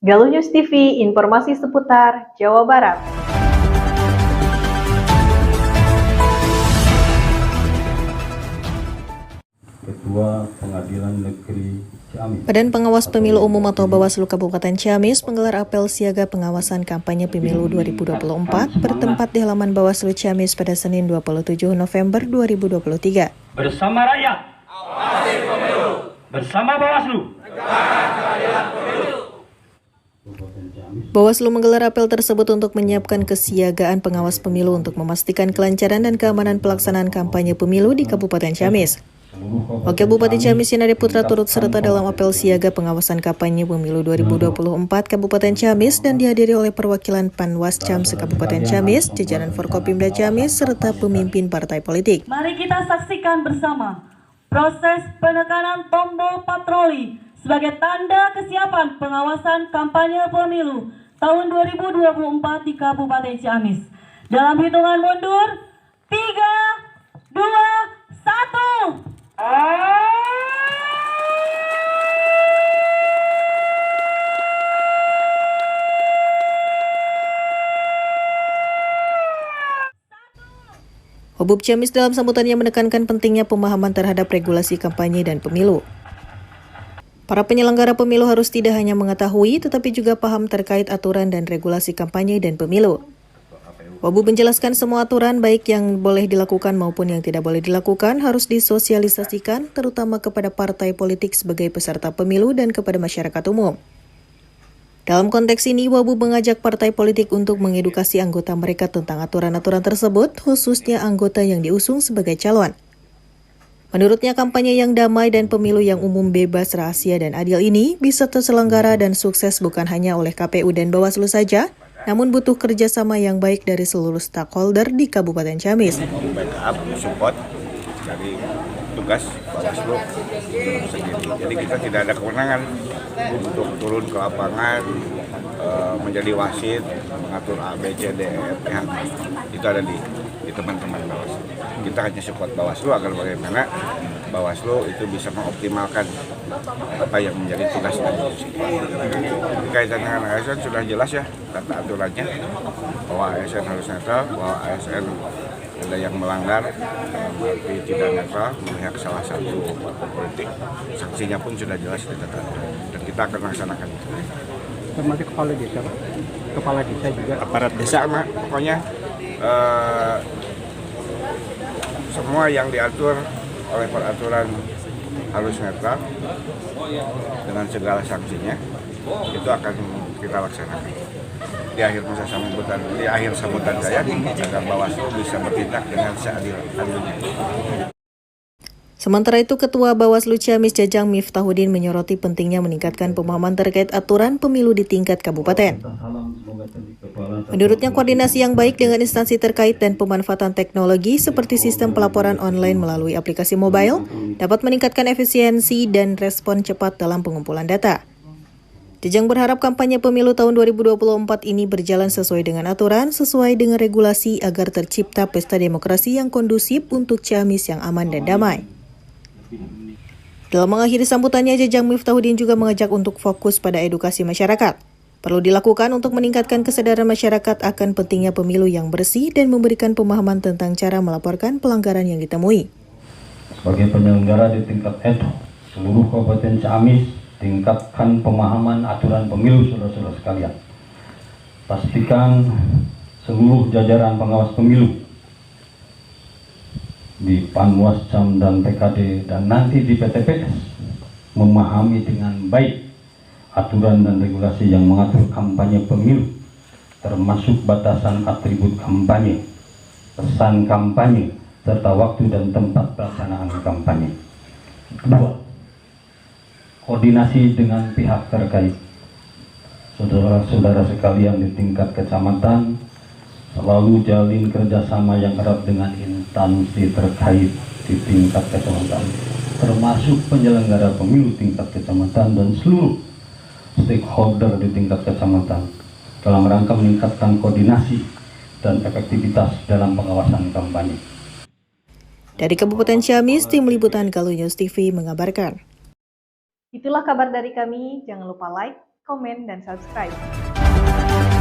Galuh News TV, informasi seputar Jawa Barat. Ketua Pengadilan Negeri Ciamis. Badan Pengawas Pemilu Umum atau Bawaslu Kabupaten Ciamis menggelar apel siaga pengawasan kampanye pemilu 2024 bertempat di halaman Bawaslu Ciamis pada Senin 27 November 2023. Bersama rakyat, awasi pemilu. Bersama Bawaslu, tegakkan keadilan pemilu. Bawaslu menggelar apel tersebut untuk menyiapkan kesiagaan pengawas pemilu untuk memastikan kelancaran dan keamanan pelaksanaan kampanye pemilu di Kabupaten Ciamis. Wakil Bupati Ciamis Sinade Putra turut serta dalam apel siaga pengawasan kampanye pemilu 2024 Kabupaten Ciamis dan dihadiri oleh perwakilan Panwascam se-Kabupaten Ciamis, jajaran Forkopimda Ciamis, serta pemimpin partai politik. Mari kita saksikan bersama proses penekanan tombol patroli sebagai tanda kesiapan pengawasan kampanye pemilu tahun 2024 di Kabupaten Ciamis. Dalam hitungan mundur, 3, 2, 1. Wabub Ciamis dalam sambutannya menekankan pentingnya pemahaman terhadap regulasi kampanye dan pemilu. Para penyelenggara pemilu harus tidak hanya mengetahui, tetapi juga paham terkait aturan dan regulasi kampanye dan pemilu. Wabub menjelaskan semua aturan baik yang boleh dilakukan maupun yang tidak boleh dilakukan harus disosialisasikan, terutama kepada partai politik sebagai peserta pemilu dan kepada masyarakat umum. Dalam konteks ini, Wabub mengajak partai politik untuk mengedukasi anggota mereka tentang aturan-aturan tersebut, khususnya anggota yang diusung sebagai calon. Menurutnya, kampanye yang damai dan pemilu yang umum, bebas, rahasia, dan adil ini bisa terselenggara dan sukses bukan hanya oleh KPU dan Bawaslu saja, namun butuh kerjasama yang baik dari seluruh stakeholder di Kabupaten Ciamis. Backup, support dari tugas Bawaslu sendiri. Jadi kita tidak ada kewenangan untuk turun ke lapangan, menjadi wasit, mengatur A, B, C, D, E, F, G, H. Itu ada di teman-teman Bawaslu. Kita hanya support Bawaslu agar bagaimana Bawaslu itu bisa mengoptimalkan apa yang menjadi tugas dan fungsi. Kaitan dengan ASN sudah jelas ya tata aturannya, bahwa ASN harus netral, bahwa ASN ada yang melanggar berarti tidak netral memihak salah satu partai politik, sanksinya pun sudah jelas di tata aturan dan kita akan melaksanakan itu. Termasuk kepala desa, Pak. Kepala desa juga. Aparat desa, pokoknya semua yang diatur oleh peraturan harus netral dengan segala sanksinya, itu akan kita laksanakan. Di akhir sambutan saya agar Bawaslu bisa bertindak dengan seadil-adilnya. Sementara itu, Ketua Bawaslu Ciamis Jajang Miftahuddin menyoroti pentingnya meningkatkan pemahaman terkait aturan pemilu di tingkat kabupaten. Menurutnya, koordinasi yang baik dengan instansi terkait dan pemanfaatan teknologi seperti sistem pelaporan online melalui aplikasi mobile dapat meningkatkan efisiensi dan respon cepat dalam pengumpulan data. Jajang berharap kampanye pemilu tahun 2024 ini berjalan sesuai dengan aturan, sesuai dengan regulasi agar tercipta pesta demokrasi yang kondusif untuk Ciamis yang aman dan damai. Dalam mengakhiri sambutannya, Jajang Miftahuddin juga mengajak untuk fokus pada edukasi masyarakat. Perlu dilakukan untuk meningkatkan kesadaran masyarakat akan pentingnya pemilu yang bersih dan memberikan pemahaman tentang cara melaporkan pelanggaran yang ditemui. Sebagai penyelenggara di tingkat eto, seluruh Kabupaten Ciamis tingkatkan pemahaman aturan pemilu saudara-saudara sekalian. Pastikan seluruh jajaran pengawas pemilu di Panwascam dan PKD dan nanti di PTPS memahami dengan baik aturan dan regulasi yang mengatur kampanye pemilu, termasuk batasan atribut kampanye, pesan kampanye, serta waktu dan tempat pelaksanaan kampanye. Kedua, koordinasi dengan pihak terkait. Saudara-saudara sekalian di tingkat kecamatan selalu jalin kerjasama yang erat dengan instansi terkait di tingkat kecamatan, termasuk penyelenggara pemilu tingkat kecamatan dan seluruh stakeholder di tingkat kecamatan dalam rangka meningkatkan koordinasi dan efektivitas dalam pengawasan kampanye. Dari Kabupaten Ciamis, Tim Liputan Galuh News TV mengabarkan. Itulah kabar dari kami, jangan lupa like, komen, dan subscribe.